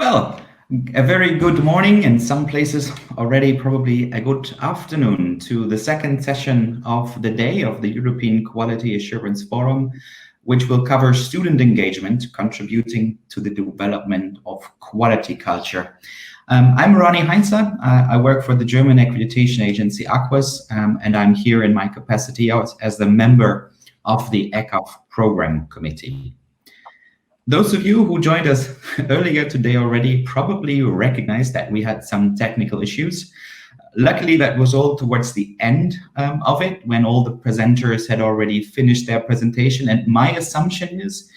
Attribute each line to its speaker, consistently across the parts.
Speaker 1: Well, a very good morning, in some places already probably a good afternoon, to the second session of the day of the European Quality Assurance Forum, which will cover student engagement contributing to the development of quality culture. I'm Ronny Heinzer. I work for the German accreditation agency EQAF, and I'm here in my capacity as the member of the EQAF program committee. Those of you who joined us earlier today already probably recognize that we had some technical issues. Luckily, that was all towards the end of it, when all the presenters had already finished their presentation. And my assumption is,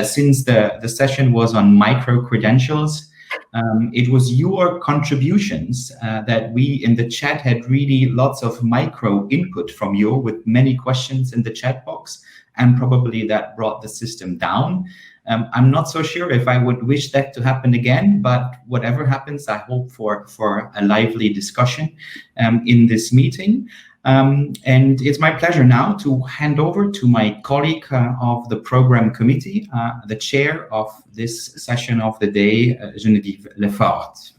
Speaker 1: since the session was on micro-credentials, it was your contributions that we in the chat had really lots of micro input from you with many questions in the chat box, and probably that brought the system down. I'm not so sure if I would wish that to happen again, but whatever happens, I hope for a lively discussion in this meeting. And it's my pleasure now to hand over to my colleague of the program committee, the chair of this session of the day, Geneviève Lefort.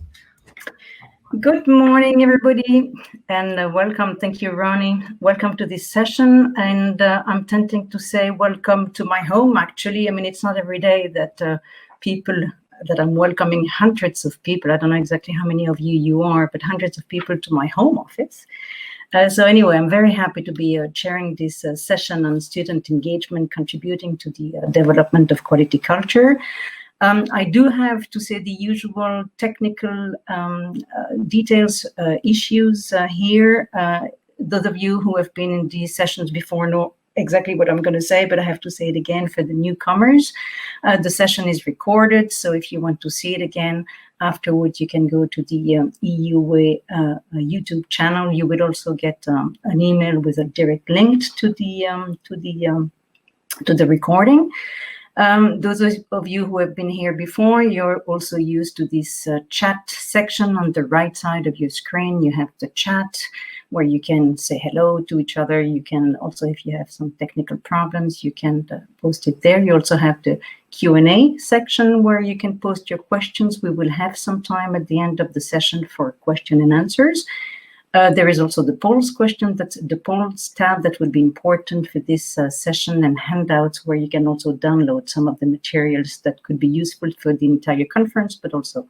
Speaker 2: Good morning, everybody, and welcome. Thank you, Ronnie. Welcome to this session, and I'm tempting to say welcome to my home, actually. I mean, it's not every day that that I'm welcoming hundreds of people. I don't know exactly how many of you are, but hundreds of people to my home office. So anyway, I'm very happy to be chairing this session on student engagement, contributing to the development of quality culture. I do have to say the usual technical details, issues here. Those of you who have been in these sessions before know exactly what I'm going to say, but I have to say it again for the newcomers. The session is recorded, so if you want to see it again afterwards, you can go to the EUA YouTube channel. You will also get an email with a direct link to the recording. Those of you who have been here before, you're also used to this chat section on the right side of your screen. You have the chat where you can say hello to each other. You can also, if you have some technical problems, you can post it there. You also have the Q&A section where you can post your questions. We will have some time at the end of the session for question and answers. There is also the polls question, that's the polls tab that will be important for this session, and handouts where you can also download some of the materials that could be useful for the entire conference, but also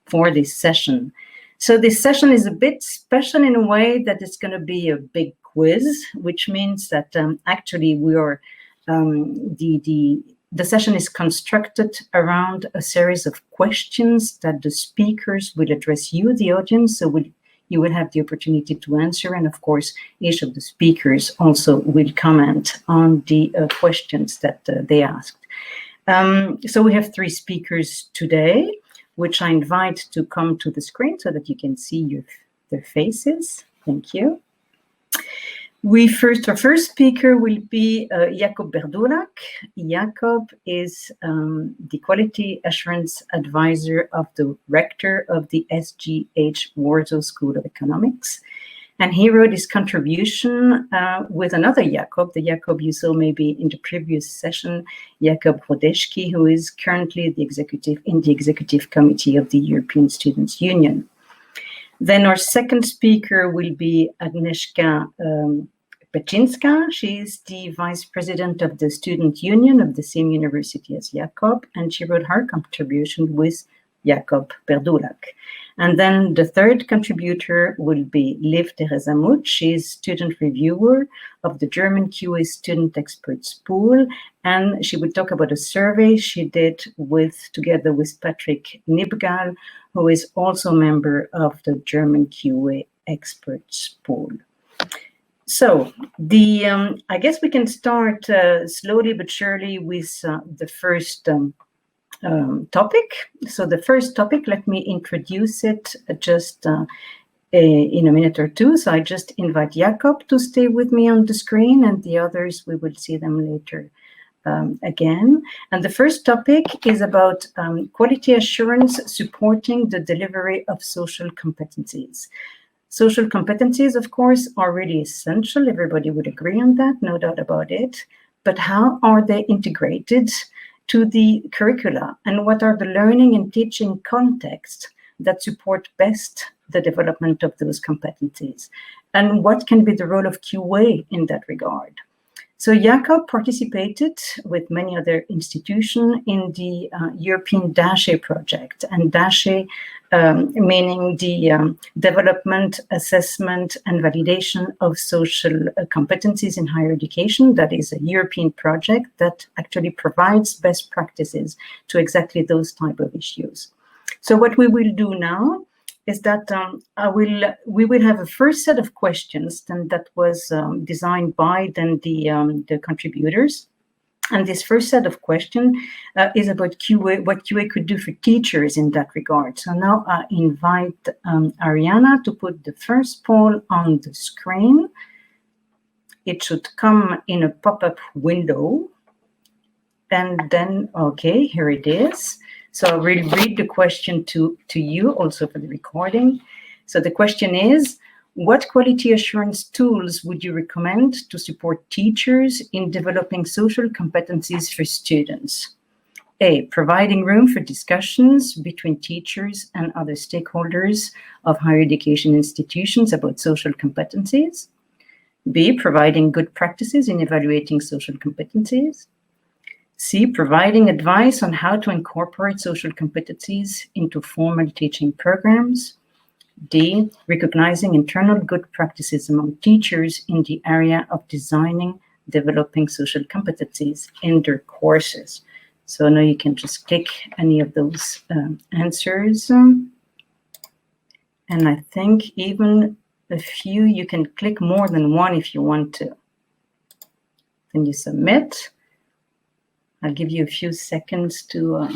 Speaker 2: for this session. So this session is a bit special in a way that it's going to be a big quiz, which means that actually we are, the session is constructed around a series of questions that the speakers will address you, the audience, so you will have the opportunity to answer, and of course, each of the speakers also will comment on the questions that they asked. So we have 3 speakers today, which I invite to come to the screen so that you can see their faces. Thank you. Our first speaker will be Jakob Berdulak. Jakob is the Quality Assurance Advisor of the Rector of the SGH Warsaw School of Economics. And he wrote his contribution with another Jakob, the Jakob you saw maybe in the previous session, Jakob Rodeszki, who is currently in the Executive Committee of the European Students' Union. Then our second speaker will be Agnieszka Peczynska. She is the Vice President of the Student Union of the same university as Jakob, and she wrote her contribution with Jakob Berdulak. And then the third contributor will be Liv Teresa Muth. She is student reviewer of the German QA Student Experts Pool, and she will talk about a survey she did together with Patrick Nibgal, who is also a member of the German QA Experts Pool. So I guess we can start slowly but surely with the first topic. So the first topic, let me introduce it just in a minute or two. So I just invite Jakob to stay with me on the screen, and the others, we will see them later again. And the first topic is about quality assurance supporting the delivery of social competencies. Social competencies, of course, are really essential. Everybody would agree on that, no doubt about it. But how are they integrated to the curricula, and what are the learning and teaching contexts that support best the development of those competencies, and what can be the role of QA in that regard. So Jakob participated with many other institutions in the European DASHE project, and DASHE meaning the development, assessment, and validation of social competencies in higher education. That is a European project that actually provides best practices to exactly those type of issues. So what we will do now is that we will have a first set of questions that was designed by the contributors. And this first set of questions is about QA, what QA could do for teachers in that regard. So now I invite Ariana to put the first poll on the screen. It should come in a pop-up window. And then, okay, here it is. So I will read the question to you also for the recording. So the question is, what quality assurance tools would you recommend to support teachers in developing social competencies for students? A, providing room for discussions between teachers and other stakeholders of higher education institutions about social competencies. B, providing good practices in evaluating social competencies. C, providing advice on how to incorporate social competencies into formal teaching programs. D, recognizing internal good practices among teachers in the area of designing, developing social competencies in their courses. So now you can just click any of those answers. And I think even a few, you can click more than one if you want to. Then you submit. I'll give you a few seconds to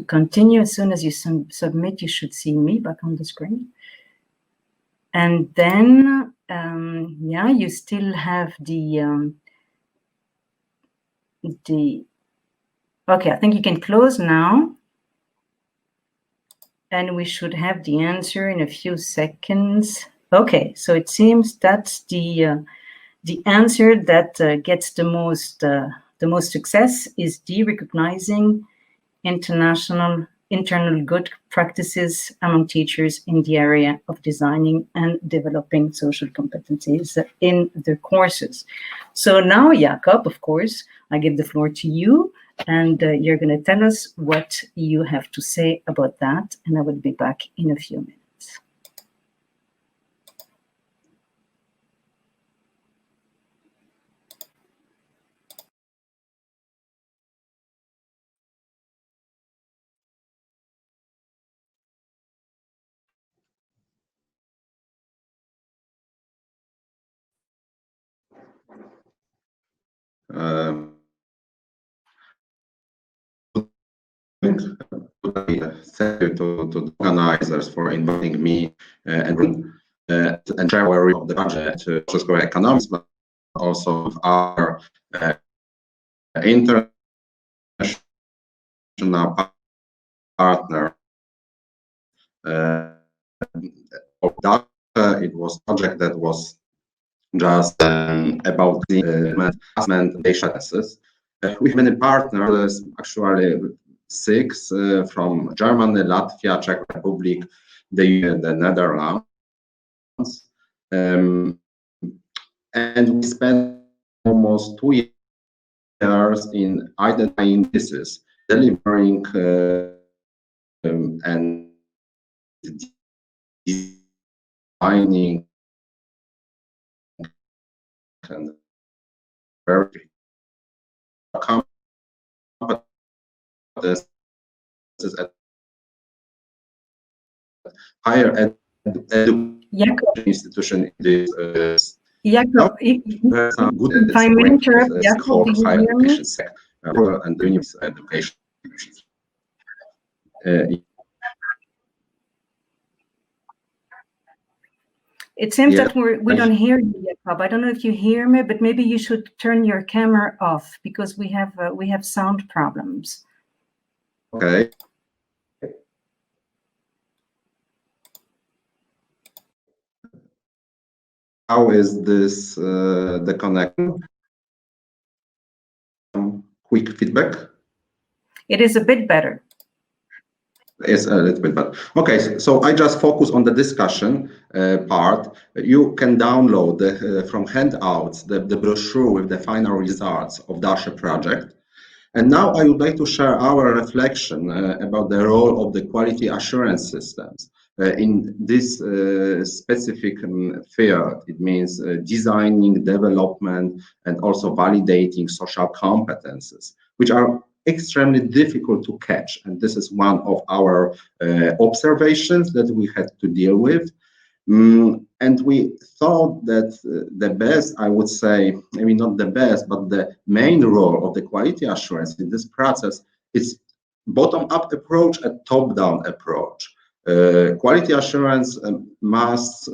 Speaker 2: continue. As soon as you submit, you should see me back on the screen. And then, yeah, you still have the, okay, I think you can close now. And we should have the answer in a few seconds. Okay, so it seems that's the answer that gets the most success is D, recognizing internal good practices among teachers in the area of designing and developing social competencies in their courses. So now, Jakob, of course, I give the floor to you, and you're going to tell us what you have to say about that, and I will be back in a few minutes.
Speaker 3: Thank you to the organizers for inviting me and share of the budget to social economics, but also of our international partner. It was a project that was just about the assessment data. We have many partners, actually 6 from Germany, Latvia, Czech Republic, the Netherlands. And we spent almost 2 years in identifying this, delivering and designing and very competences at higher education institution in this.
Speaker 2: Jakob, if I may interrupt, Jakob, do you hear me?
Speaker 3: And university education.
Speaker 2: It seems that we don't hear you, Jakob. I don't know if you hear me, but maybe you should turn your camera off because we have sound problems.
Speaker 3: Okay. How is this the connection? quick feedback?
Speaker 2: It is a bit better.
Speaker 3: It's a little bit better. Okay, so I just focus on the discussion part. You can download from handouts the brochure with the final results of DASHE project. And now I would like to share our reflection about the role of the quality assurance systems in this specific field. It means designing, development, and also validating social competences, which are extremely difficult to catch. And this is one of our observations that we had to deal with. And we thought that the best, I would say, maybe not the best, but the main role of the quality assurance in this process is bottom-up approach and top-down approach. Quality assurance must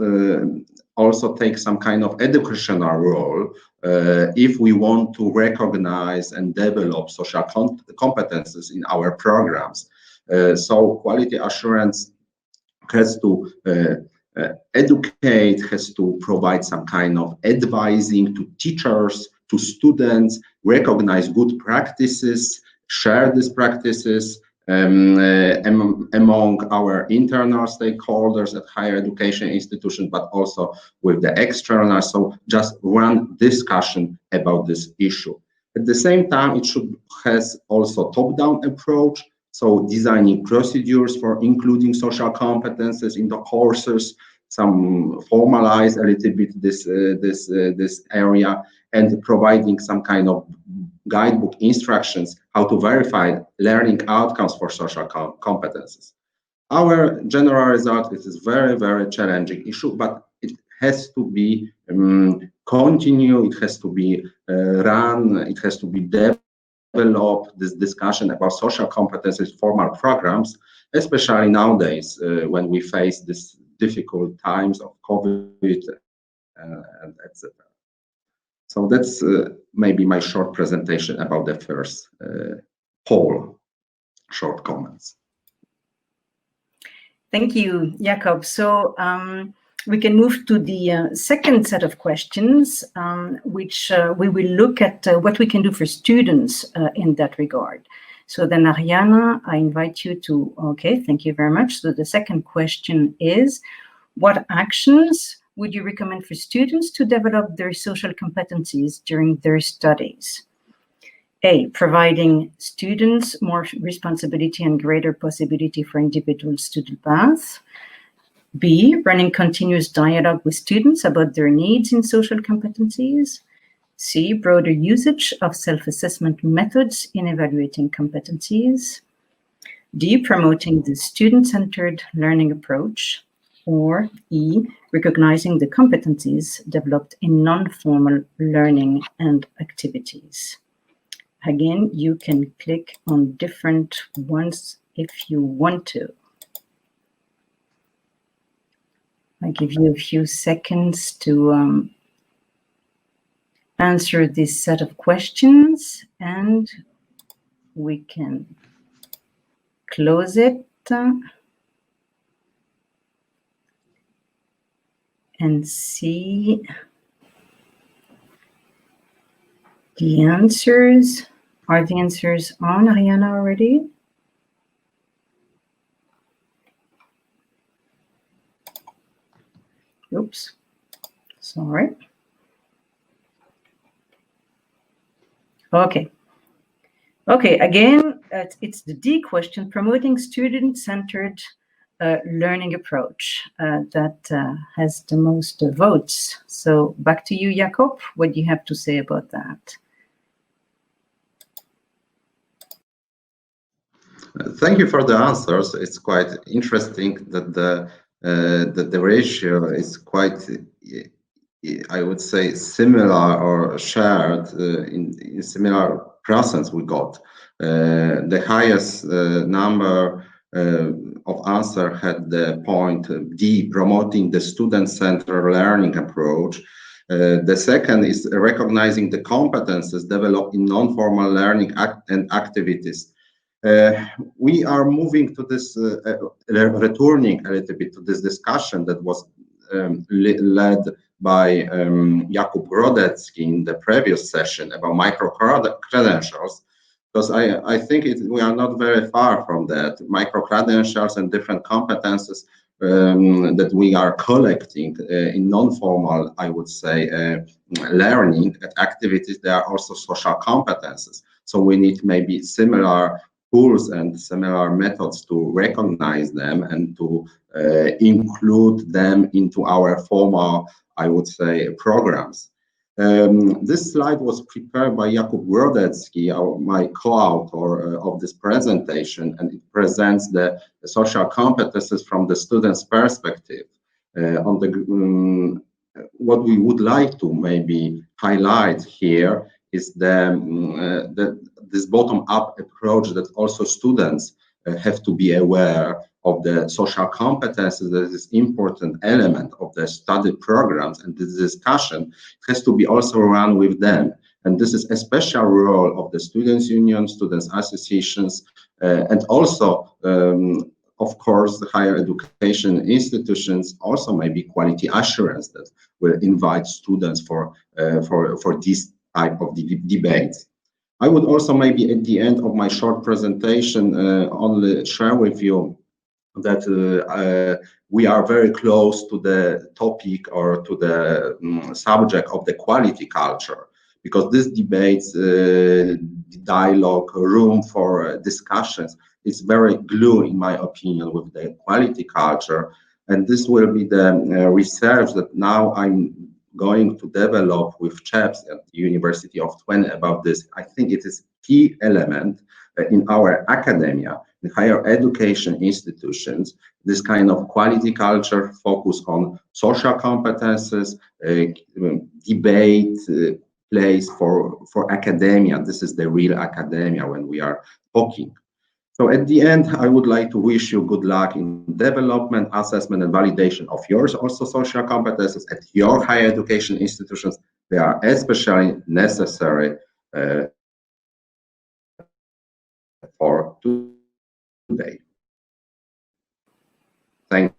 Speaker 3: also take some kind of educational role if we want to recognize and develop social competences in our programs. So quality assurance has to educate, has to provide some kind of advising to teachers, to students, recognize good practices, share these practices among our internal stakeholders at higher education institutions, but also with the external. So just run discussion about this issue. At the same time, it has also top-down approach. So designing procedures for including social competences in the courses, some formalize a little bit this area, and providing some kind of guidebook instructions how to verify learning outcomes for social competences. Our general result is a very, very challenging issue, but it has to be continued, it has to be run, it has to be develop this discussion about social competences formal programs, especially nowadays when we face this difficult times of COVID and etc. So that's maybe my short presentation about the first poll, short comments.
Speaker 2: Thank you, Jakob. So we can move to the second set of questions, which we will look at what we can do for students in that regard. So then, Ariana, I invite you to, okay, thank you very much. So the second question is, what actions would you recommend for students to develop their social competencies during their studies? A, providing students more responsibility and greater possibility for individual student paths. B, running continuous dialogue with students about their needs in social competencies. C, broader usage of self-assessment methods in evaluating competencies. D, promoting the student-centered learning approach. Or E, recognizing the competencies developed in non-formal learning and activities. Again, you can click on different ones if you want to. I give you a few seconds to answer this set of questions, and we can close it and see the answers. Are the answers on, Ariana, already? Oops, sorry. Okay. Okay, again, it's the D question, promoting student-centered learning approach that has the most votes. So back to you, Jakob. What do you have to say about that?
Speaker 3: Thank you for the answers. It's quite interesting that the ratio is quite, I would say, similar or shared in similar procents we got. The highest number of answer had the point D, promoting the student-centered learning approach. The second is recognizing the competences developed in non-formal learning and activities. We are moving to this, returning a little bit to this discussion that was led by Jakub Grodecki in the previous session about micro-credentials. because I think we are not very far from that. Micro-credentials and different competences that we are collecting in non-formal, I would say, learning activities, they are also social competences. So we need maybe similar tools and similar methods to recognize them and to include them into our formal, I would say, programs. This slide was prepared by Jakub Grodecki, my co-author of this presentation, and it presents the social competences from the student's perspective. What we would like to maybe highlight here is this bottom-up approach that also students have to be aware of the social competences. That is important element of the study programs, and this discussion has to be also run with them. And this is a special role of the students' union, students' associations, and also, of course, the higher education institutions, also maybe quality assurance that will invite students for this type of debates. I would also maybe at the end of my short presentation only share with you that we are very close to the topic or to the subject of the quality culture, because this debates, dialogue, room for discussions is very glue, in my opinion, with the quality culture. And this will be the research that now I'm going to develop with chaps at the University of Twente about this. I think it is a key element in our academia, in higher education institutions, this kind of quality culture focus on social competences, debate, place for academia. This is the real academia when we are talking. So at the end, I would like to wish you good luck in development, assessment, and validation of yours also social competences at your higher education institutions. They are especially necessary for today. Thank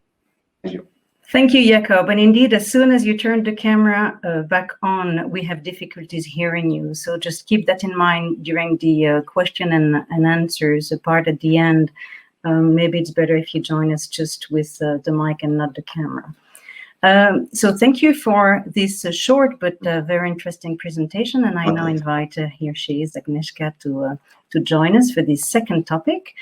Speaker 3: you.
Speaker 2: Thank you, Jakob. And indeed, as soon as you turn the camera back on, we have difficulties hearing you. So just keep that in mind during the question and answers part at the end. Maybe it's better if you join us just with the mic and not the camera. So thank you for this short but very interesting presentation. And I now invite, here she is, Agnieszka, to join us for this second topic.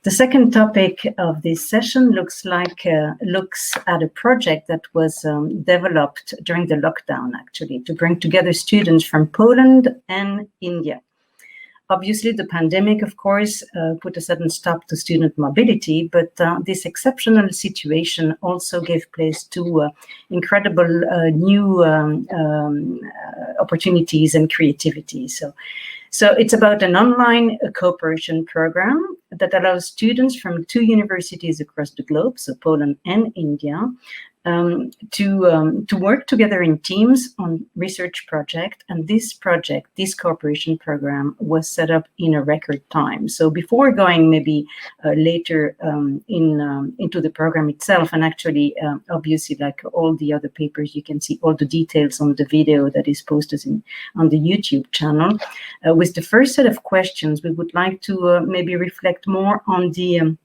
Speaker 2: The second topic of this session looks at a project that was developed during the lockdown, actually, to bring together students from Poland and India. Obviously, the pandemic, of course, put a sudden stop to student mobility, but this exceptional situation also gave place to incredible new opportunities and creativity. So it's about an online cooperation program that allows students from 2 universities across the globe, so Poland and India, to work together in teams on research project. And this cooperation program was set up in a record time. So before going maybe later into the program itself, and actually obviously like all the other papers, you can see all the details on the video that is posted on the YouTube channel. With the first set of questions, we would like to maybe reflect more on the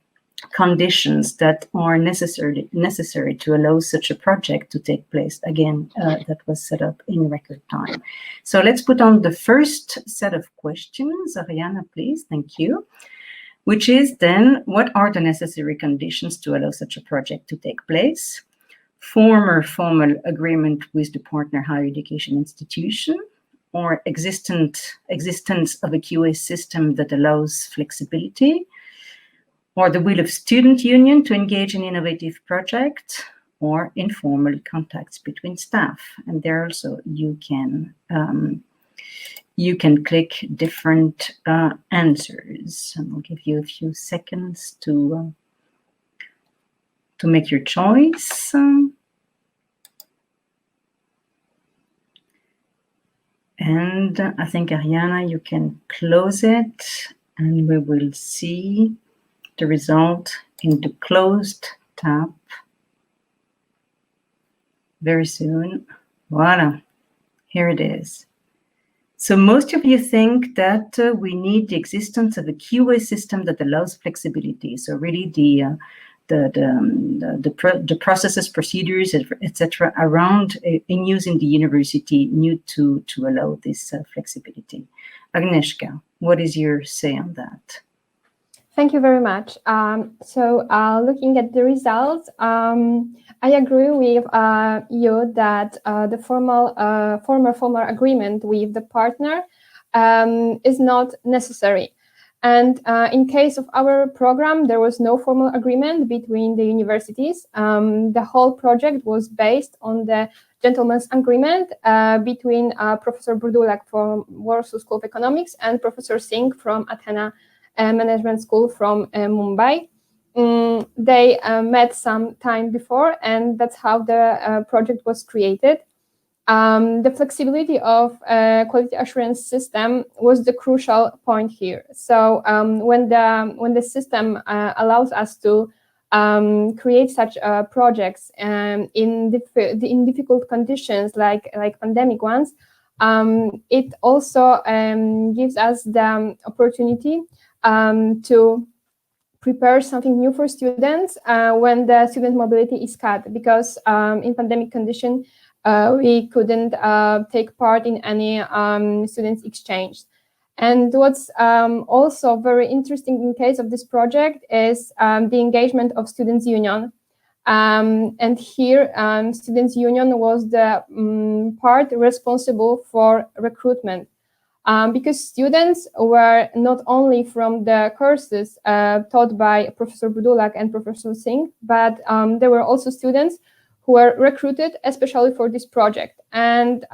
Speaker 2: conditions that are necessary to allow such a project to take place. Again, that was set up in record time. So let's put on the first set of questions. Ariana, please. Thank you. Which is then, what are the necessary conditions to allow such a project to take place? Formal agreement with the partner higher education institution, or existence of a QA system that allows flexibility, or the will of student union to engage in innovative projects, or informal contacts between staff. And there also you can click different answers. And I'll give you a few seconds to make your choice. And I think, Ariana, you can close it, and we will see the result in the closed tab very soon. Voila, here it is. So most of you think that we need the existence of a QA system that allows flexibility. So really the processes, procedures, etc., around in use in the university need to allow this flexibility. Agnieszka, what is your say on that?
Speaker 4: Thank you very much. So looking at the results, I agree with you that the formal agreement with the partner is not necessary. And in case of our program, there was no formal agreement between the universities. The whole project was based on the gentleman's agreement between Professor Burdulak from Warsaw School of Economics and Professor Singh from Athena Management School from Mumbai. They met some time before, and that's how the project was created. The flexibility of quality assurance system was the crucial point here. So when the system allows us to create such projects in difficult conditions like pandemic ones, it also gives us the opportunity to prepare something new for students when the student mobility is cut, because in pandemic condition, we couldn't take part in any students exchange. And what's also very interesting in case of this project is the engagement of Students' Union. And here, Students' Union was the part responsible for recruitment. Because students were not only from the courses taught by Professor Budulak and Professor Singh, but there were also students who were recruited especially for this project. And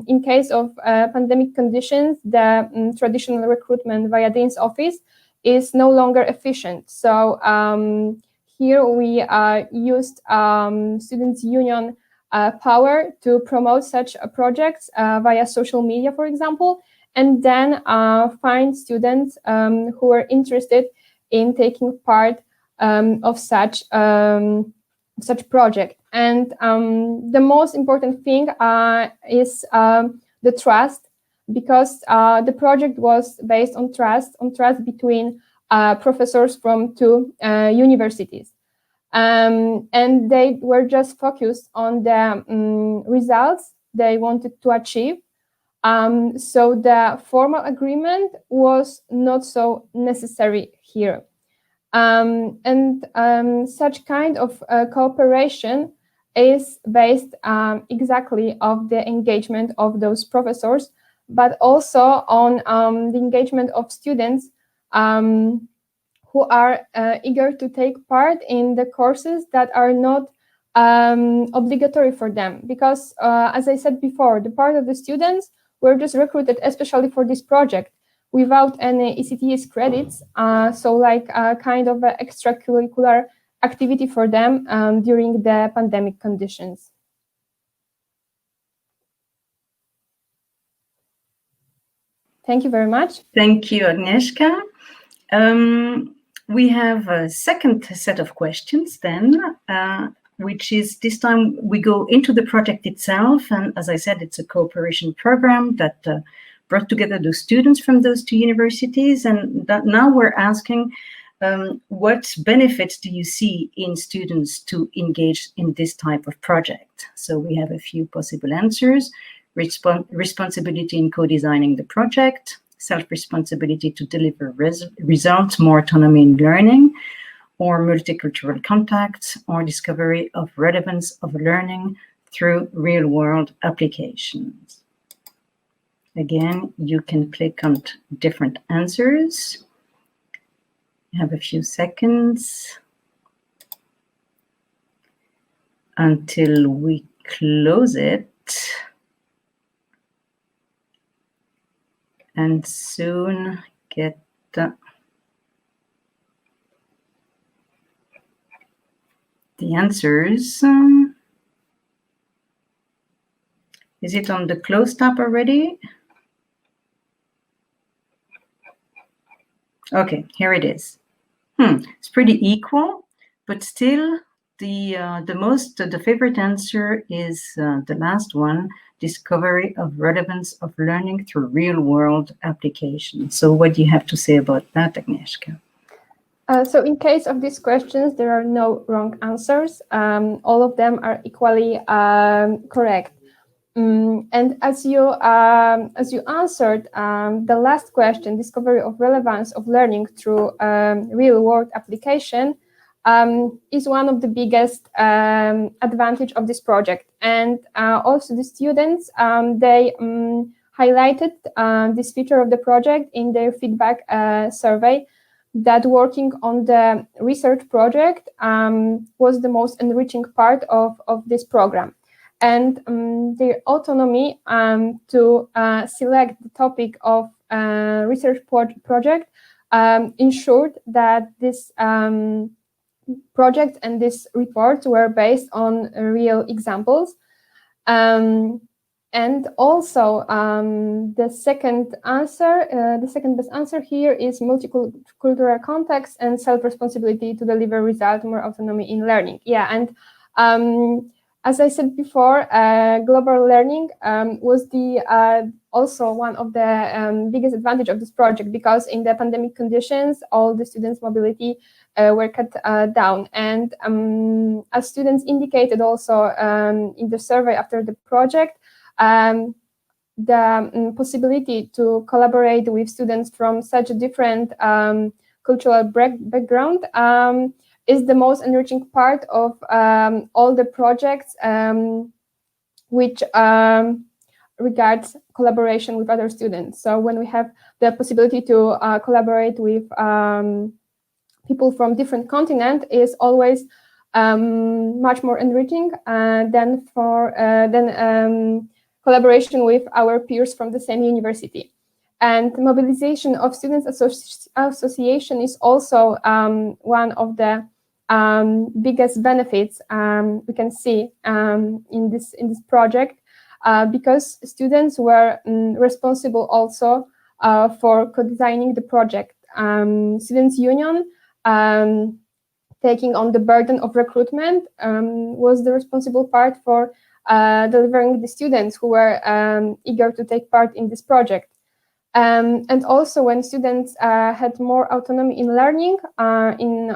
Speaker 4: in case of pandemic conditions, the traditional recruitment via Dean's office is no longer efficient. So here we used Students' Union power to promote such projects via social media, for example, and then find students who are interested in taking part of such project. And the most important thing is the trust, because the project was based on trust between professors from two universities. And they were just focused on the results they wanted to achieve. So the formal agreement was not so necessary here. And such kind of cooperation is based exactly of the engagement of those professors, but also on the engagement of students who are eager to take part in the courses that are not obligatory for them. Because as I said before, the part of the students were just recruited especially for this project without any ECTS credits, so like a kind of an extracurricular activity for them during the pandemic conditions. Thank you very much.
Speaker 2: Thank you, Agnieszka. We have a second set of questions then, which is this time we go into the project itself. And as I said, it's a cooperation program that brought together the students from those two universities. And that now we're asking, what benefits do you see in students to engage in this type of project? So we have a few possible answers: responsibility in co-designing the project, self-responsibility to deliver results, more autonomy in learning, or multicultural contacts, or discovery of relevance of learning through real-world applications. Again, you can click on different answers. You have a few seconds until we close it. And soon get the answers. Is it on the close tab already? Okay, here it is. It's pretty equal, but still the favorite answer is the last one, discovery of relevance of learning through real-world applications. So what do you have to say about that, Agnieszka?
Speaker 4: So in case of these questions, there are no wrong answers. All of them are equally correct. And as you answered the last question, discovery of relevance of learning through real-world application is one of the biggest advantage of this project. And also the students, they highlighted this feature of the project in their feedback survey, that working on the research project was the most enriching part of this program. And their autonomy to select the topic of research project ensured that this project and this report were based on real examples. And also the second answer, the second best answer here is multicultural context and self-responsibility to deliver result, more autonomy in learning. Yeah, and as I said before, global learning was the also one of the biggest advantage of this project, because in the pandemic conditions, all the students' mobility were cut down. And as students indicated also in the survey after the project, the possibility to collaborate with students from such a different cultural background is the most enriching part of all the projects which regards collaboration with other students. So when we have the possibility to collaborate with people from different continents, is always much more enriching than collaboration with our peers from the same university. And mobilization of students association is also one of the biggest benefits we can see in this project, because students were responsible also for co-designing the project. Students' Union, taking on the burden of recruitment, was the responsible part for delivering the students who were eager to take part in this project. And also when students had more autonomy in learning, in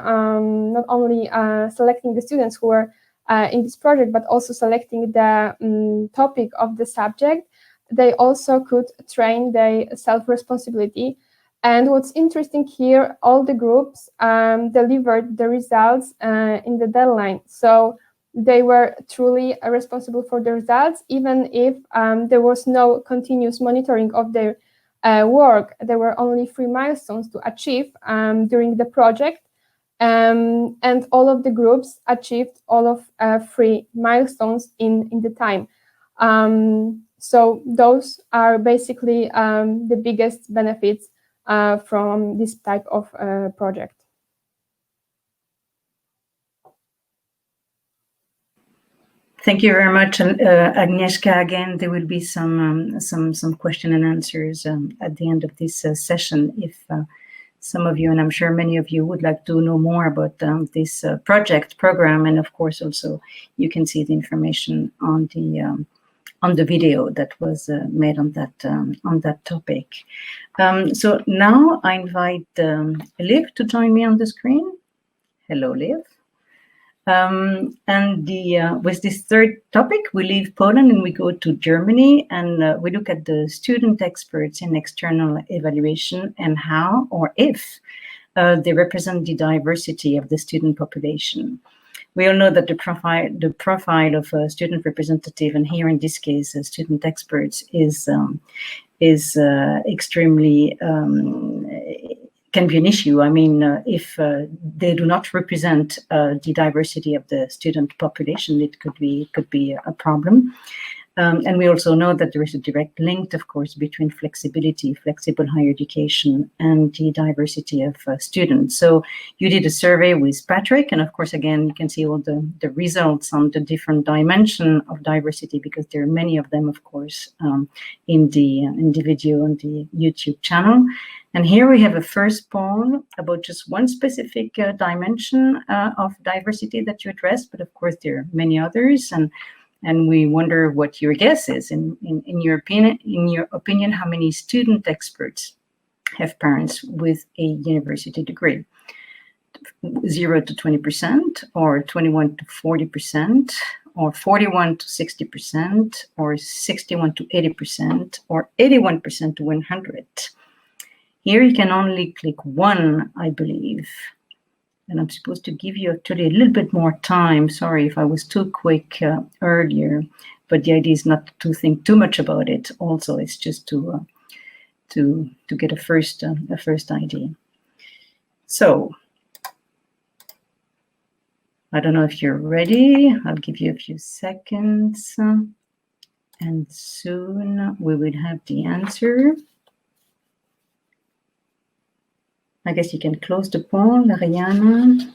Speaker 4: not only selecting the students who were in this project, but also selecting the topic of the subject, they also could train their self-responsibility. And what's interesting here, all the groups delivered the results in the deadline. So they were truly responsible for the results, even if there was no continuous monitoring of their work. There were only 3 milestones to achieve during the project, and all of the groups achieved all of 3 milestones in the time. So those are basically the biggest benefits from this type of project.
Speaker 2: Thank you very much, Agnieszka. Again, there will be some question and answers at the end of this session. If some of you, and I'm sure many of you, would like to know more about this program, and of course also you can see the information on the video that was made on that topic. So now I invite Liv to join me on the screen. Hello, Liv. And with this third topic, we leave Poland and we go to Germany, and we look at the student experts in external evaluation and how or if they represent the diversity of the student population. We all know that the profile of a student representative, and here in this case, student experts, is extremely can be an issue. I mean, if they do not represent the diversity of the student population, it could be a problem. And we also know that there is a direct link, of course, between flexible higher education, and the diversity of students. So you did a survey with Patrick, and of course, again, you can see all the results on the different dimension of diversity, because there are many of them, of course, in the video on the YouTube channel. And here we have a first poll about just one specific dimension of diversity that you addressed, but of course there are many others. And And we wonder what your guess is. In your opinion, how many student experts have parents with a university degree? 0 to 20%, or 21 to 40%, or 41 to 60%, or 61 to 80%, or 81% to 100. Here you can only click one, I believe. And I'm supposed to give you actually a little bit more time. Sorry if I was too quick earlier, but the idea is not to think too much about it. Also, it's just to get a first idea. So I don't know if you're ready. I'll give you a few seconds, and soon we will have the answer. I guess you can close the poll, Ariana.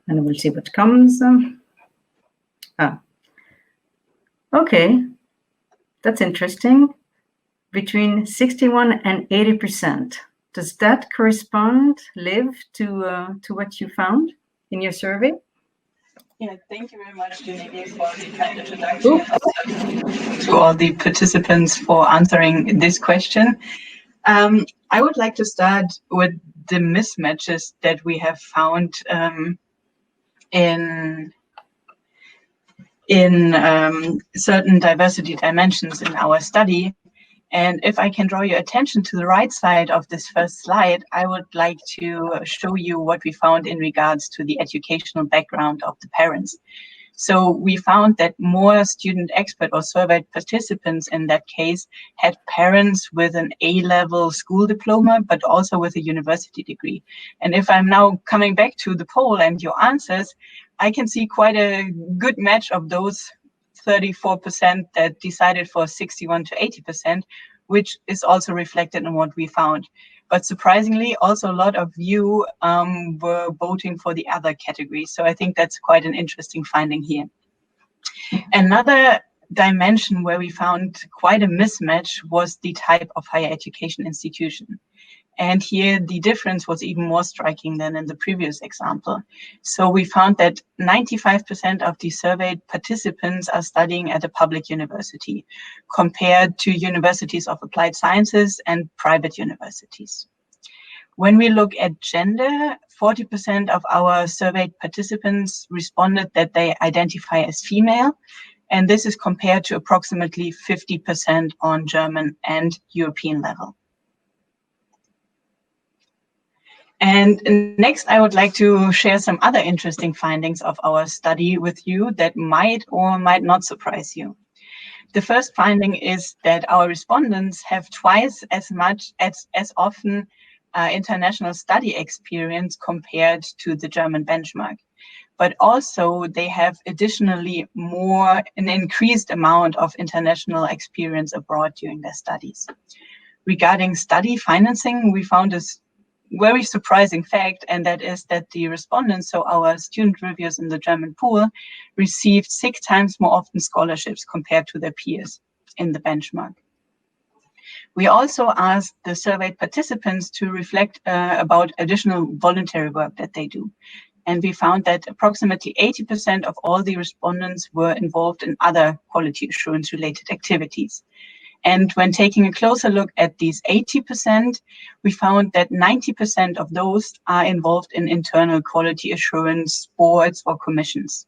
Speaker 2: And we'll see what comes. Okay, that's interesting. Between 61 and 80%. Does that correspond, Liv, to what you found in your survey?
Speaker 5: Yeah, thank you very much, Julie, for the kind introduction to all the participants for answering this question. I would like to start with the mismatches that we have found in certain diversity dimensions in our study. And if I can draw your attention to the right side of this first slide, I would like to show you what we found in regards to the educational background of the parents. So we found that more student expert or surveyed participants in that case had parents with an A-level school diploma, but also with a university degree. And if I'm now coming back to the poll and your answers, I can see quite a good match of those 34% that decided for 61 to 80%, which is also reflected in what we found. But surprisingly, also a lot of you were voting for the other category. So I think that's quite an interesting finding here. Another dimension where we found quite a mismatch was the type of higher education institution. And here the difference was even more striking than in the previous example. So we found that 95% of the surveyed participants are studying at a public university compared to universities of applied sciences and private universities. When we look at gender, 40% of our surveyed participants responded that they identify as female. And this is compared to approximately 50% on German and European level. And next, I would like to share some other interesting findings of our study with you that might or might not surprise you. The first finding is that our respondents have twice as much as often international study experience compared to the German benchmark. But also they have additionally an increased amount of international experience abroad during their studies. Regarding study financing, we found this very surprising fact, and that is that the respondents, so our student reviewers in the German pool, received 6 times more often scholarships compared to their peers in the benchmark. We also asked the surveyed participants to reflect about additional voluntary work that they do. And we found that approximately 80% of all the respondents were involved in other quality assurance related activities. And when taking a closer look at these 80%, we found that 90% of those are involved in internal quality assurance boards or commissions.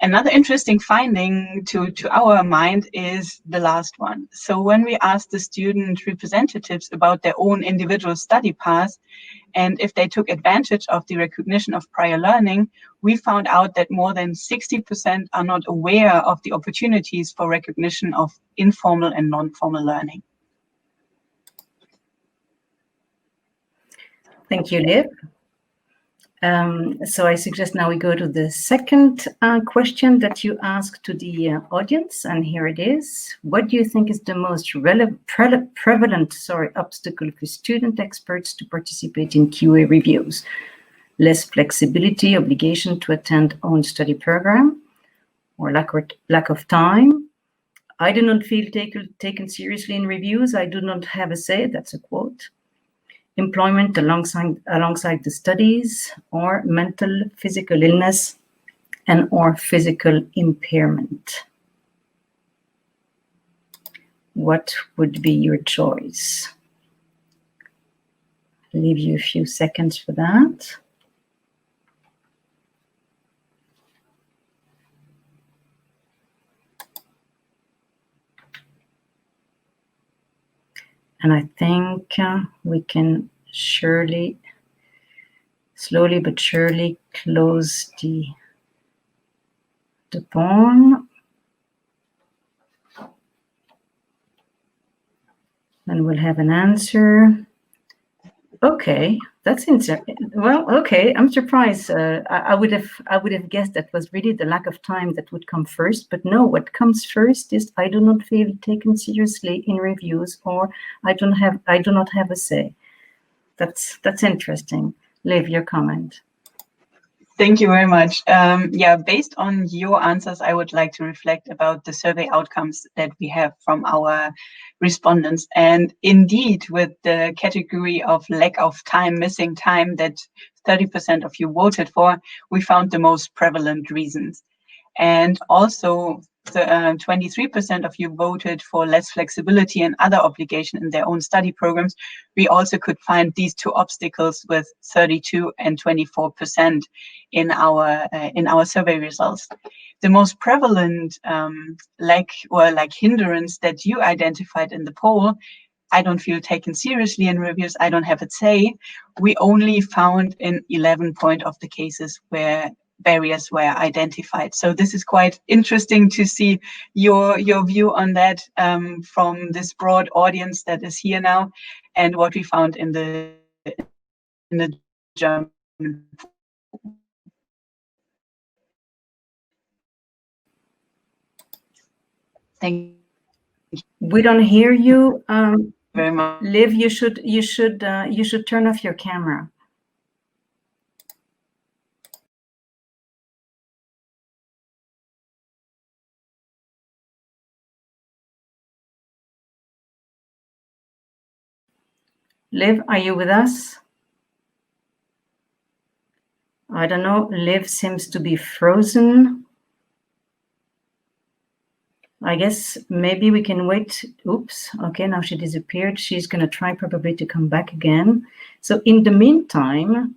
Speaker 5: Another interesting finding to our mind is the last one. So when we asked the student representatives about their own individual study paths and if they took advantage of the recognition of prior learning, we found out that more than 60% are not aware of the opportunities for recognition of informal and non-formal learning.
Speaker 2: Thank you, Liv. So I suggest now we go to the second question that you asked to the audience, and here it is. What do you think is the most prevalent obstacle for student experts to participate in QA reviews? Less flexibility, obligation to attend own study program, or lack of time? I do not feel taken seriously in reviews. I do not have a say. That's a quote. employment alongside the studies, or mental, physical illness, and or physical impairment. What would be your choice? I'll leave you a few seconds for that. And I think we can slowly but surely close the poem. And we'll have an answer. Okay, that's interesting. Well, okay, I'm surprised. I would have guessed that was really the lack of time that would come first. But no, what comes first is I do not feel taken seriously in reviews, or I do not have a say. That's interesting. Liv, your comment.
Speaker 5: Thank you very much. Yeah, based on your answers, I would like to reflect about the survey outcomes that we have from our respondents. And indeed, with the category of lack of time, missing time that 30% of you voted for, we found the most prevalent reasons. And also, the 23% of you voted for less flexibility and other obligation in their own study programs. We also could find these two obstacles with 32 and 24% in our survey results. The most prevalent hindrance that you identified in the poll, I don't feel taken seriously in reviews, I don't have a say, we only found in 11% of the cases where barriers were identified. So this is quite interesting to see your view on that from this broad audience that is here now, and what we found in the German. Thank you.
Speaker 2: We don't hear you.
Speaker 5: Very much.
Speaker 2: Liv, you should turn off your camera. Liv, are you with us? I don't know. Liv seems to be frozen. I guess maybe we can wait. Oops. Okay, now she disappeared. She's going to try probably to come back again. So in the meantime,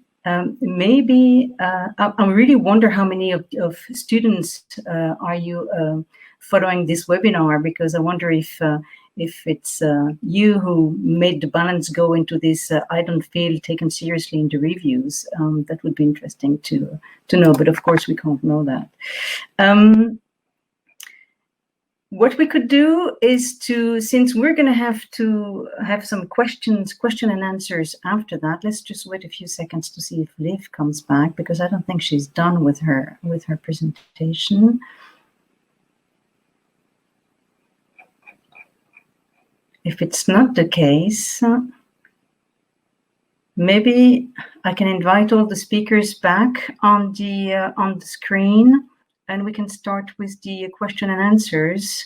Speaker 2: maybe I really wonder how many of students are you following this webinar, because I wonder if it's you who made the balance go into this I don't feel taken seriously in the reviews. That would be interesting to know, but of course we can't know that. What we could do is since we're going to have some question and answers after that, let's just wait a few seconds to see if Liv comes back, because I don't think she's done with her presentation. If it's not the case, maybe I can invite all the speakers back on the screen, and we can start with the question and answers,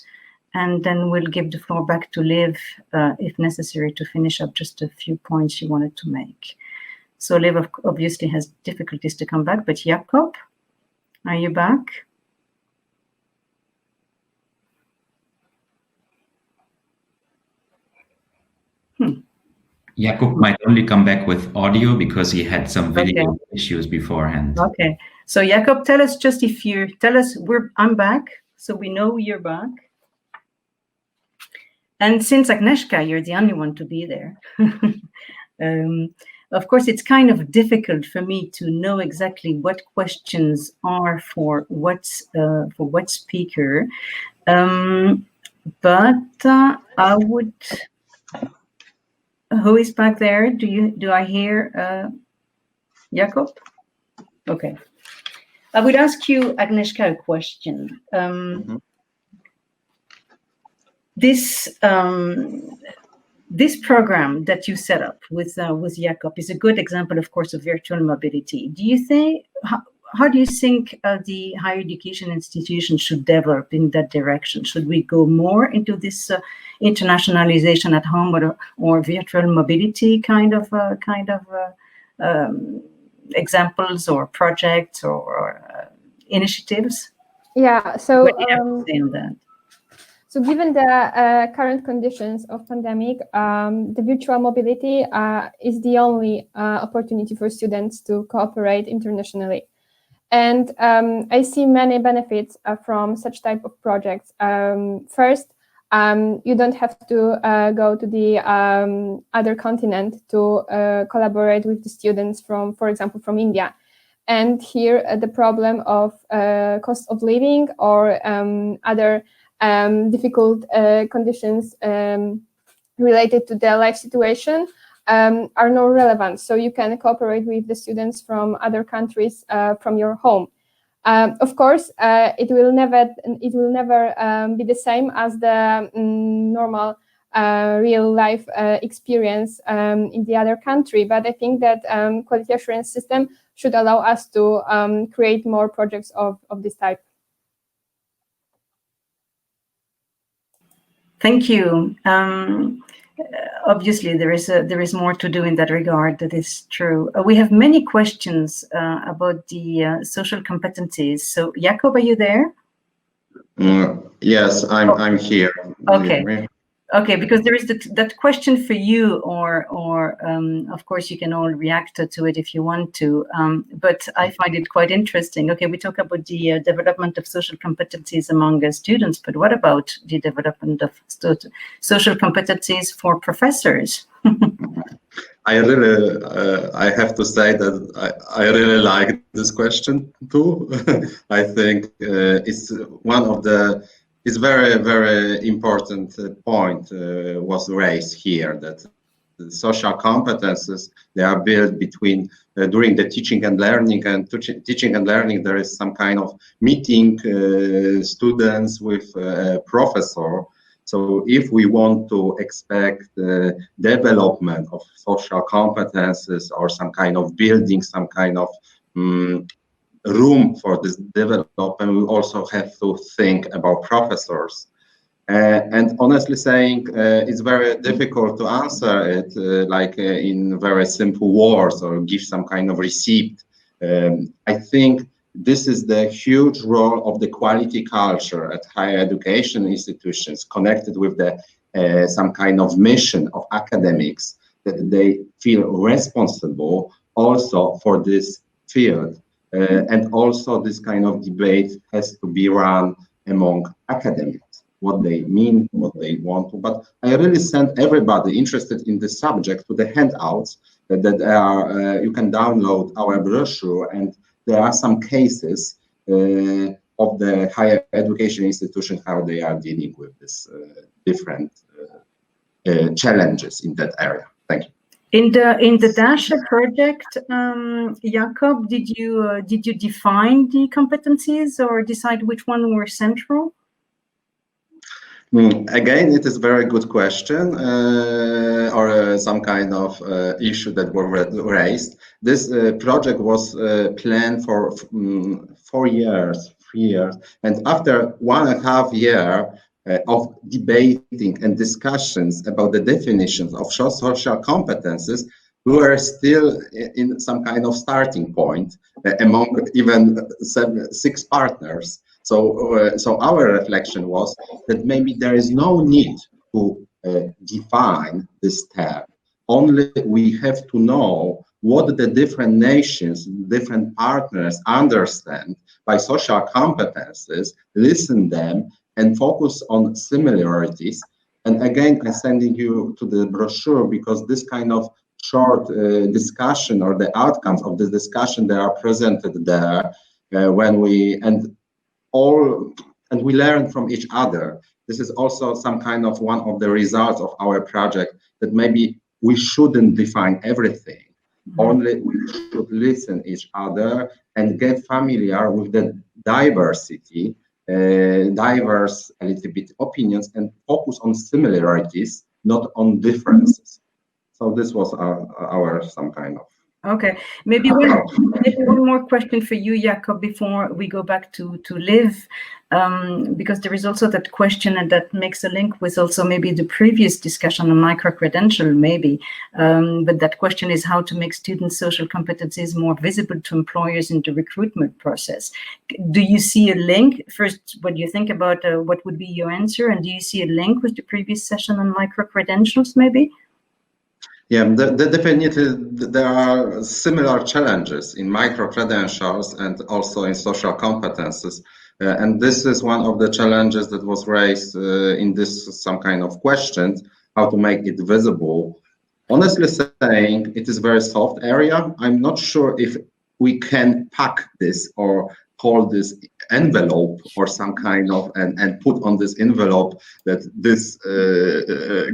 Speaker 2: and then we'll give the floor back to Liv, if necessary, to finish up just a few points she wanted to make. So Liv obviously has difficulties to come back, but Jakob, are you back?
Speaker 1: Jakob might only come back with audio because he had some video issues beforehand.
Speaker 2: Okay. So Jakob, tell us just I'm back, so we know you're back. And since Agnieszka, you're the only one to be there. Of course, it's kind of difficult for me to know exactly what questions are for what speaker, but I would. Who is back there? Do I hear Jakob? Okay. I would ask you, Agnieszka, a question. This program that you set up with Jakob is a good example, of course, of virtual mobility. Do you think how do you think the higher education institutions should develop in that direction? Should we go more into this internationalization at home, or virtual mobility kind of examples or projects or initiatives?
Speaker 4: Yeah. So.
Speaker 2: What do you have to say on that?
Speaker 4: So given the current conditions of pandemic, the virtual mobility is the only opportunity for students to cooperate internationally. And I see many benefits from such type of projects. First, you don't have to go to the other continent to collaborate with the students from, for example, from India. And here the problem of cost of living or other difficult conditions related to their life situation are not relevant. So you can cooperate with the students from other countries from your home. Of course, it will never be the same as the normal real life experience in the other country. But I think that quality assurance system should allow us to create more projects of this type.
Speaker 2: Thank you. Obviously, there is more to do in that regard. That is true. We have many questions about the social competencies. So, Jakob, are you there?
Speaker 3: Yes, I'm here.
Speaker 2: Okay. Okay, because there is that question for you, or of course you can all react to it if you want to. But I find it quite interesting. Okay, we talk about the development of social competencies among students, but what about the development of social competencies for professors?
Speaker 3: I have to say that I really like this question too. I think it's very, very important point was raised here, that the social competences, they are built between during the teaching and learning, and teaching and learning there is some kind of meeting students with a professor. So if we want to expect the development of social competences or some kind of building, some kind of room for this development, we also have to think about professors. And honestly saying, it's very difficult to answer it in very simple words or give some kind of receipt. I think this is the huge role of the quality culture at higher education institutions, connected with the some kind of mission of academics, that they feel responsible also for this field. And also this kind of debate has to be run among academics, what they mean, what they want to. But I really send everybody interested in the subject to the handouts that are, you can download our brochure, and there are some cases of the higher education institution, how they are dealing with this different challenges in that area. Thank you.
Speaker 2: In the DASHA project, Jakob, did you define the competencies or decide which one were central?
Speaker 3: Again, it is a very good question, or some kind of issue that were raised. This project was planned for 4 years, 3 years, and after 1.5 years of debating and discussions about the definitions of social competences, we were still in some kind of starting point among even 6 partners. So our reflection was that maybe there is no need to define this term. Only we have to know what the different nations, different partners understand by social competences, listen them, and focus on similarities. And again, I'm sending you to the brochure because this kind of short discussion, or the outcomes of the discussion, they are presented there and we learn from each other. This is also some kind of one of the results of our project, that maybe we shouldn't define everything. Only we should listen each other and get familiar with the diversity, diverse a little bit opinions, and focus on similarities, not on differences. So this was our some kind of
Speaker 2: Okay, maybe one more question for you, Jakob, before we go back to Liv, because there is also that question, and that makes a link with also maybe the previous discussion on micro-credential, maybe. But that question is how to make student social competencies more visible to employers in the recruitment process. Do you see a link? First, what do you think about what would be your answer? And do you see a link with the previous session on micro-credentials, maybe?
Speaker 3: Yeah, definitely there are similar challenges in micro-credentials and also in social competences. And this is one of the challenges that was raised in this some kind of questions, how to make it visible. Honestly saying, it is a very soft area. I'm not sure if we can pack this or hold this envelope or some kind of and put on this envelope that this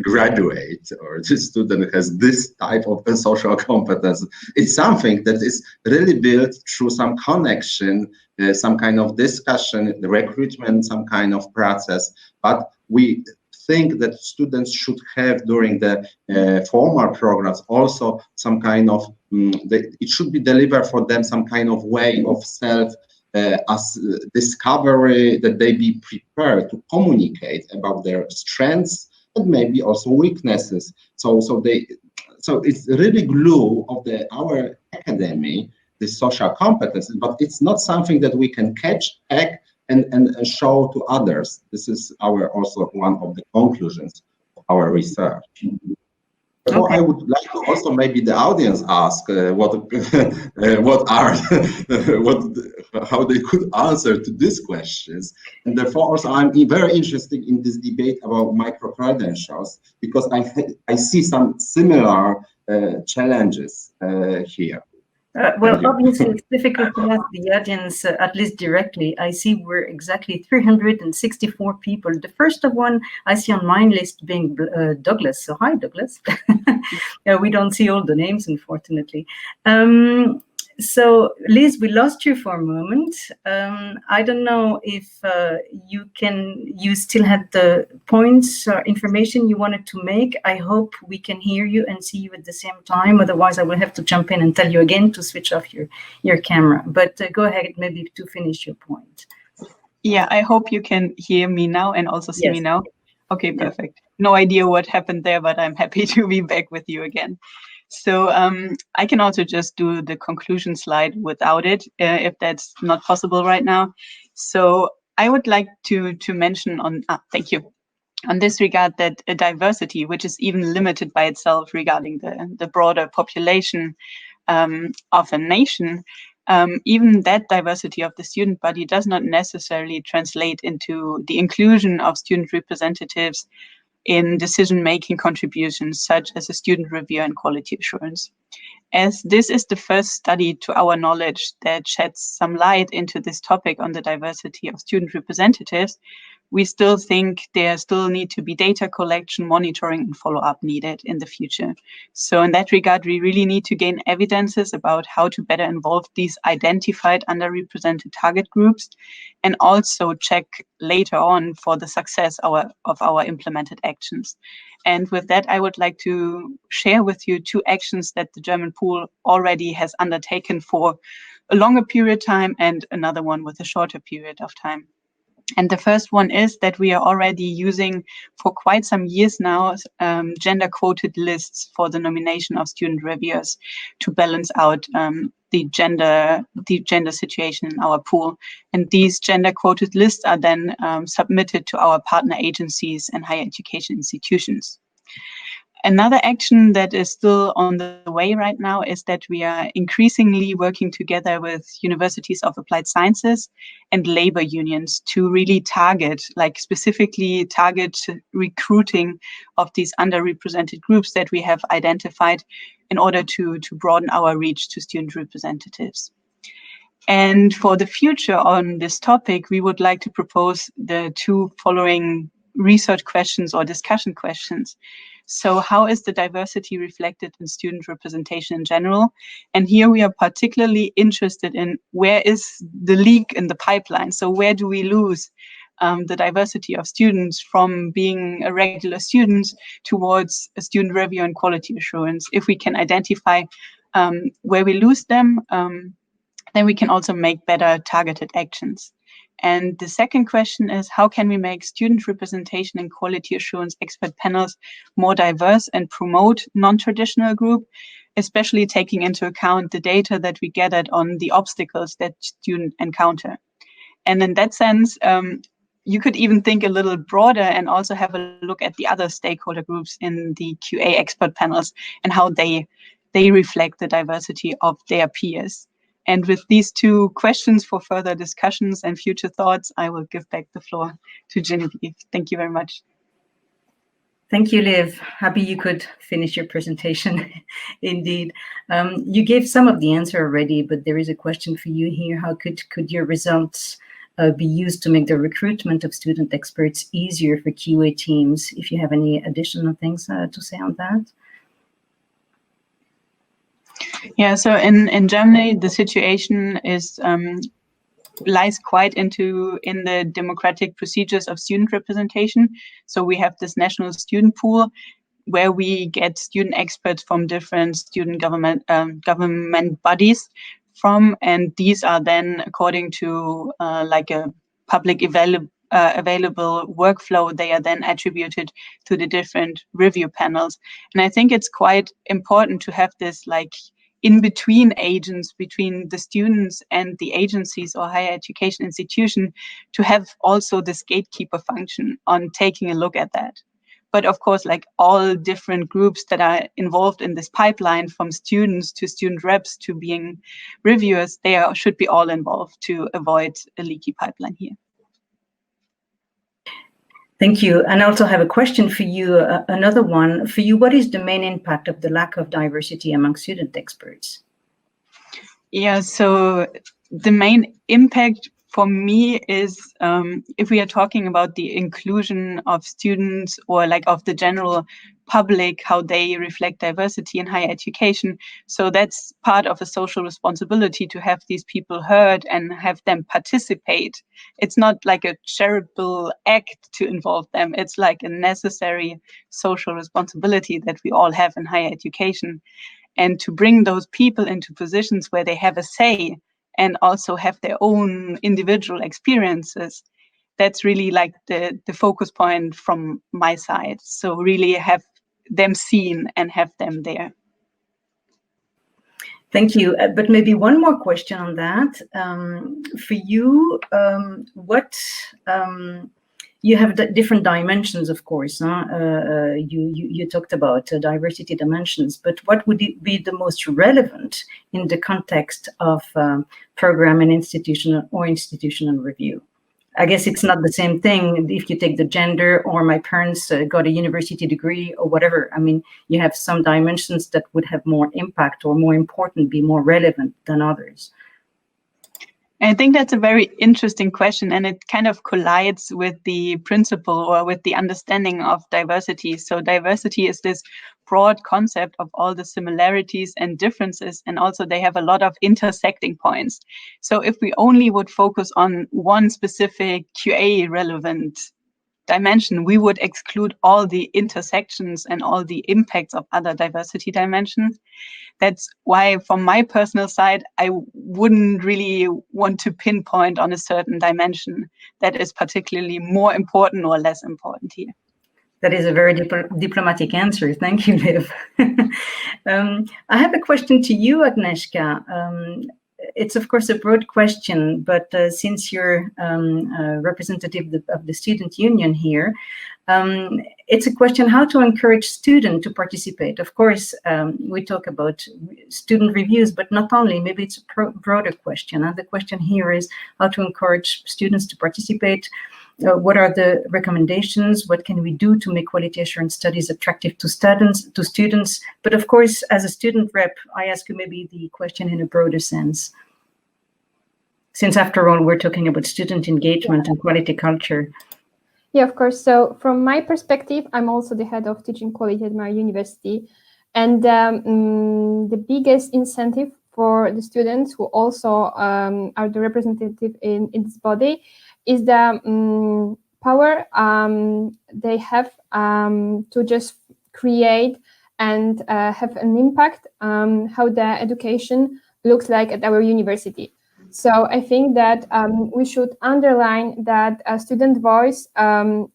Speaker 3: graduate or this student has this type of social competence. It's something that is really built through some connection, some kind of discussion, the recruitment, some kind of process. But we think that students should have during the formal programs also some kind of, it should be delivered for them some kind of way of self as discovery, that they be prepared to communicate about their strengths and maybe also weaknesses. So it's really glue of our academy, the social competences, but it's not something that we can catch, pack, and show to others. This is also one of the conclusions of our research. So I would like to also maybe the audience ask how they could answer to these questions. And therefore also I'm very interested in this debate about micro-credentials because I see some similar challenges here.
Speaker 2: Well, obviously, it's difficult to ask the audience, at least directly. I see we're exactly 364 people. The first one I see on my list being Douglas. So hi, Douglas. We don't see all the names, unfortunately. So Liz, we lost you for a moment. I don't know if you still had the points or information you wanted to make. I hope we can hear you and see you at the same time. Otherwise, I will have to jump in and tell you again to switch off your camera. But go ahead, maybe to finish your point.
Speaker 5: Yeah, I hope you can hear me now and also see me now. Okay, perfect. No idea what happened there, but I'm happy to be back with you again. So I can also just do the conclusion slide without it, if that's not possible right now. So I would like to mention thank you, on this regard that a diversity, which is even limited by itself regarding the broader population of a nation, even that diversity of the student body does not necessarily translate into the inclusion of student representatives in decision-making contributions, such as a student review and quality assurance. As this is the first study, to our knowledge, that sheds some light into this topic on the diversity of student representatives, we still think there still need to be data collection, monitoring, and follow-up needed in the future. So in that regard, we really need to gain evidences about how to better involve these identified underrepresented target groups, and also check later on for the success of our implemented actions. And with that, I would like to share with you 2 actions that the German pool already has undertaken for a longer period of time and another one with a shorter period of time. And the first one is that we are already using for quite some years now gender quoted lists for the nomination of student reviewers to balance out the gender situation in our pool. And these gender quoted lists are then submitted to our partner agencies and higher education institutions. Another action that is still on the way right now is that we are increasingly working together with universities of applied sciences and labor unions to really specifically target recruiting of these underrepresented groups that we have identified in order to broaden our reach to student representatives. And for the future on this topic, we would like to propose the 2 following research questions or discussion questions. So how is the diversity reflected in student representation in general? And here we are particularly interested in where is the leak in the pipeline? So where do we lose the diversity of students from being a regular student towards a student review and quality assurance? If we can identify where we lose them, then we can also make better targeted actions. And the second question is, how can we make student representation and quality assurance expert panels more diverse and promote non-traditional group, especially taking into account the data that we gathered on the obstacles that students encounter. And in that sense, you could even think a little broader and also have a look at the other stakeholder groups in the QA expert panels and how they reflect the diversity of their peers. And with these two questions for further discussions and future thoughts, I will give back the floor to Genevieve. Thank you very much.
Speaker 2: Thank you, Liv. Happy you could finish your presentation. Indeed. You gave some of the answer already, but there is a question for you here. How could your results be used to make the recruitment of student experts easier for QA teams? If you have any additional things to say on that.
Speaker 5: Yeah, so in Germany, the situation is lies quite in the democratic procedures of student representation. So we have this national student pool where we get student experts from different student government bodies from, and these are then according to like a public available workflow, they are then attributed to the different review panels. And I think it's quite important to have this like in-between agents between the students and the agencies or higher education institution to have also this gatekeeper function on taking a look at that. But of course, like all different groups that are involved in this pipeline, from students to student reps to being reviewers, should be all involved to avoid a leaky pipeline here.
Speaker 2: Thank you. And I also have a question for you, another one. For you, what is the main impact of the lack of diversity among student experts?
Speaker 5: Yeah, so the main impact for me is if we are talking about the inclusion of students or like of the general public, how they reflect diversity in higher education. So that's part of a social responsibility to have these people heard and have them participate. It's not like a charitable act to involve them. It's like a necessary social responsibility that we all have in higher education. And to bring those people into positions where they have a say and also have their own individual experiences, that's really like the focus point from my side. So really have them seen and have them there.
Speaker 2: Thank you. But maybe one more question on that. For you, you have different dimensions, of course. You talked about diversity dimensions, but what would be the most relevant in the context of program and institutional review? I guess it's not the same thing if you take the gender or my parents got a university degree or whatever. I mean, you have some dimensions that would have more impact or more important, be more relevant than others.
Speaker 5: I think that's a very interesting question, and it kind of collides with the principle or with the understanding of diversity. So diversity is this broad concept of all the similarities and differences, and also they have a lot of intersecting points. So if we only would focus on one specific QA relevant dimension, we would exclude all the intersections and all the impacts of other diversity dimensions. That's why, from my personal side, I wouldn't really want to pinpoint on a certain dimension that is particularly more important or less important here.
Speaker 2: That is a very diplomatic answer. Thank you, Liv. I have a question to you, Agnieszka. It's, of course, a broad question, but since you're representative of the student union here, it's a question how to encourage students to participate. Of course, we talk about student reviews, but not only, maybe it's a broader question. And the question here is how to encourage students to participate. What are the recommendations? What can we do to make quality assurance studies attractive to students? But of course, as a student rep, I ask you maybe the question in a broader sense. Since after all, we're talking about student engagement and quality culture.
Speaker 4: Yeah, of course. So from my perspective, I'm also the head of teaching quality at my university. And the biggest incentive for the students who also are the representative in this body is the power they have to just create and have an impact how the education looks like at our university. So I think that we should underline that a student voice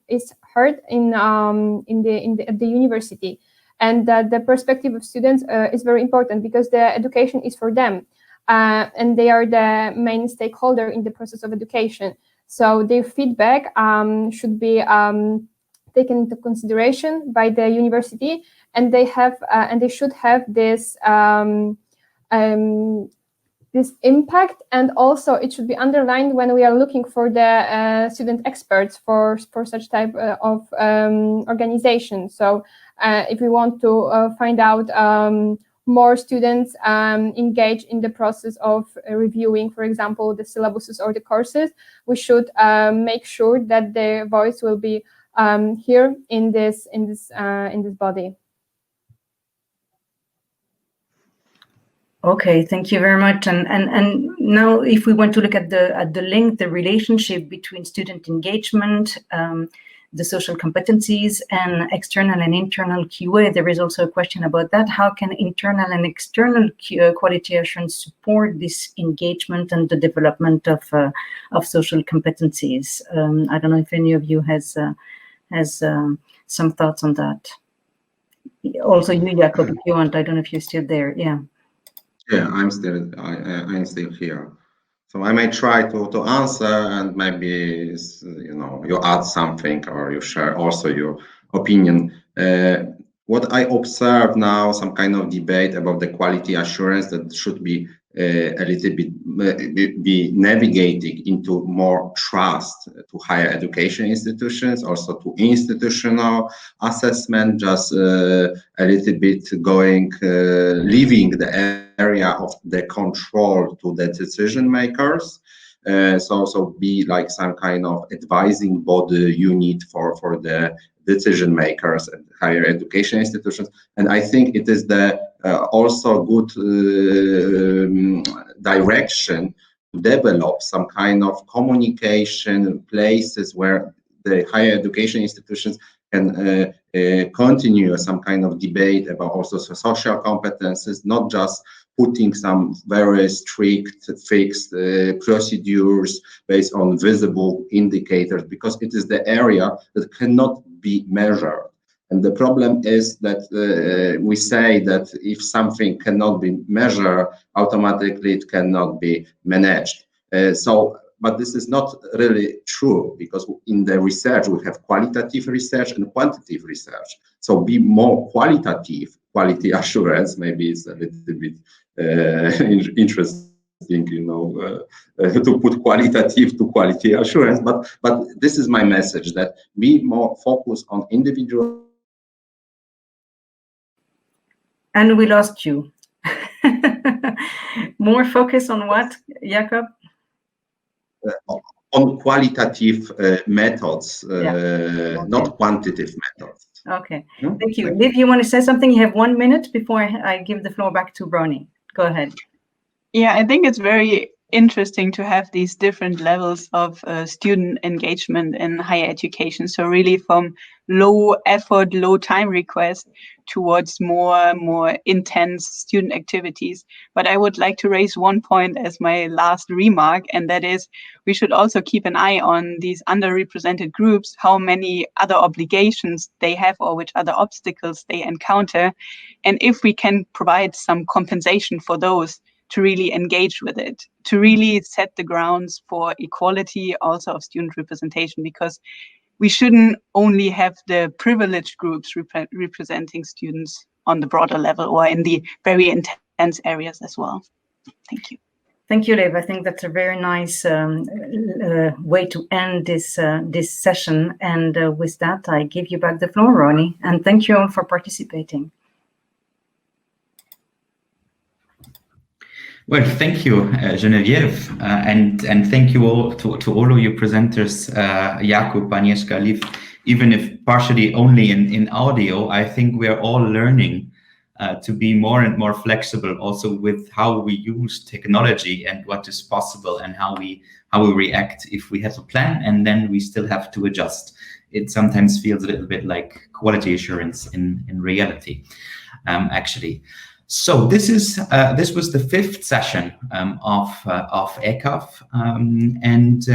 Speaker 4: is heard at the university, and that the perspective of students is very important, because the education is for them, and they are the main stakeholder in the process of education. So their feedback should be taken into consideration by the university, and they should have this this impact, and also it should be underlined when we are looking for the student experts for such type of organization. So if we want to find out more students engaged in the process of reviewing, for example, the syllabuses or the courses, we should make sure that their voice will be here in this body.
Speaker 2: Okay, thank you very much. And now, if we want to look at the link, the relationship between student engagement, the social competencies, and external and internal QA, there is also a question about that. How can internal and external quality assurance support this engagement and the development of social competencies? I don't know if any of you has some thoughts on that. Also, you, Jakob, if you want. I don't know if you're still there. Yeah.
Speaker 3: Yeah, I'm still here. So I may try to answer, and maybe you add something, or you share also your opinion. What I observe now, some kind of debate about the quality assurance that should be a little bit be navigating into more trust to higher education institutions, also to institutional assessment, just a little bit going, leaving the area of the control to the decision makers. So be like some kind of advising body unit for the decision makers at higher education institutions. And I think it is the also good direction to develop some kind of communication places where the higher education institutions can continue some kind of debate about also social competences, not just putting some very strict fixed procedures based on visible indicators, because it is the area that cannot be measured. And the problem is that we say that if something cannot be measured, automatically it cannot be managed. But this is not really true, because in the research we have qualitative research and quantitative research. So be more qualitative. Quality assurance, maybe it's a little bit interesting, to put qualitative to quality assurance. But this is my message, that be more focused on individual.
Speaker 2: And we lost you. More focus on what, Jakob?
Speaker 3: On qualitative methods, not quantitative methods.
Speaker 2: Okay, thank you. Liv, you want to say something? You have 1 minute before I give the floor back to Ronnie. Go ahead.
Speaker 5: Yeah, I think it's very interesting to have these different levels of student engagement in higher education. So really from low effort, low time request towards more intense student activities. But I would like to raise one point as my last remark, and that is we should also keep an eye on these underrepresented groups, how many other obligations they have or which other obstacles they encounter. And if we can provide some compensation for those, to really engage with it, to really set the grounds for equality also of student representation, because we shouldn't only have the privileged groups representing students on the broader level or in the very intense areas as well. Thank you.
Speaker 2: Thank you, Liv. I think that's a very nice way to end this session. And with that, I give you back the floor, Ronnie. And thank you all for participating.
Speaker 1: Well, thank you, Geneviève, and thank you all to all of you presenters, Jakub, Agnieszka, Liv. Even if partially only in audio, I think we are all learning to be more and more flexible, also with how we use technology and what is possible, and how we react if we have a plan and then we still have to adjust. It sometimes feels a little bit like quality assurance in reality. actually. So this was the 5th session of EQAF, and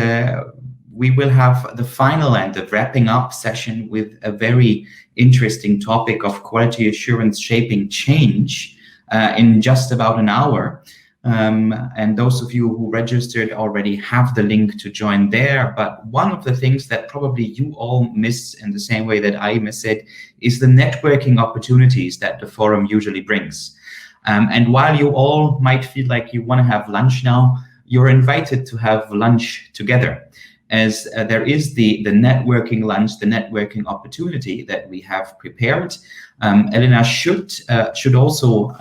Speaker 1: we will have the final and the wrapping up session with a very interesting topic of quality assurance shaping change in just about an hour. And those of you who registered already have the link to join there. But one of the things that probably you all miss in the same way that I miss it is the networking opportunities that the forum usually brings. And while you all might feel like you want to have lunch now, you're invited to have lunch together, as there is the networking lunch, the networking opportunity that we have prepared. Elena should also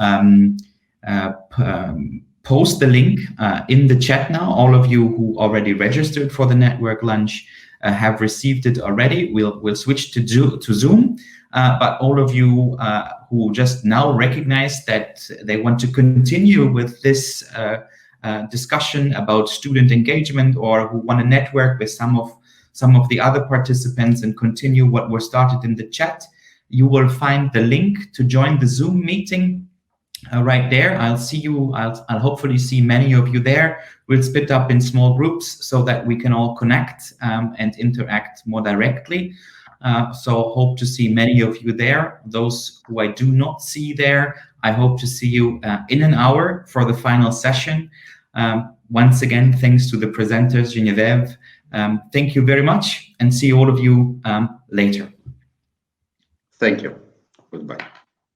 Speaker 1: post the link in the chat now. All of you who already registered for the network lunch have received it already. We'll switch to Zoom, but all of you who just now recognize that they want to continue with this discussion about student engagement, or who want to network with some of the other participants and continue what was started in the chat, you will find the link to join the Zoom meeting right there. I'll see you. I'll hopefully see many of you there. We'll split up in small groups so that we can all connect and interact more directly. So hope to see many of you there. Those who I do not see there, I hope to see you in an hour for the final session. Once again, thanks to the presenters, Geneviève. Thank you very much, and see all of you later.
Speaker 3: Thank you. Goodbye.